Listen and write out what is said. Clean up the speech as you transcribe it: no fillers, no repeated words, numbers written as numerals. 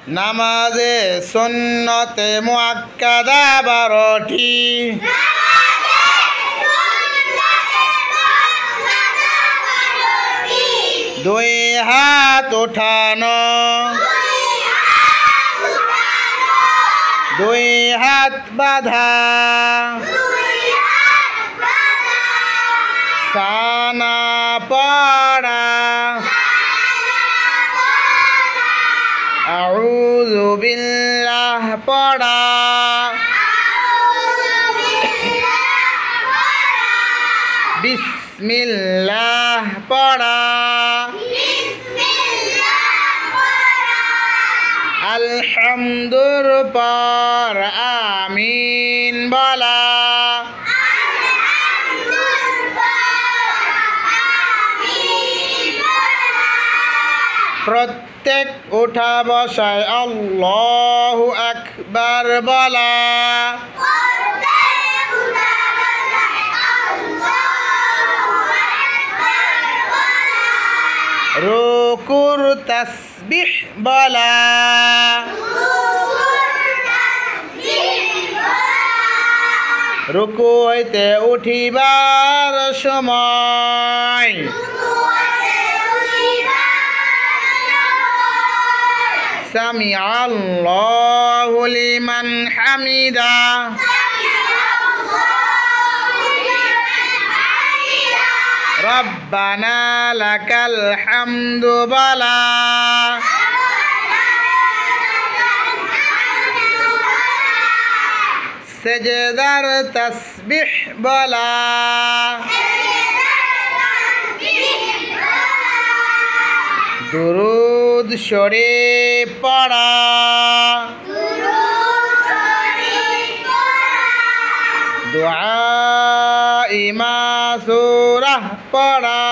নামাজে সুন্নতে মুআক্কাদা 12টি। দুই হাত উঠানো, দুই হাত বাঁধা, সানা পড়া, আউযু বিল্লাহ পড়া, বিসমিল্লাহ পড়া, আলহামদুর পর আমিন বলা। প্রত্যেক উঠা বসায় আল্লাহু আকবার বলা। রুকুর তাসবিহ বলা। রুকু হইতে উঠিবার সময় সামি আল্লাহু লিমান হামিদা। রব্বানা লাকাল হামদু বলা। সেজদার তাসবিহ বলা। দুরূদ শরীফ পড়া। দুআ মাসুরাহ পড়া।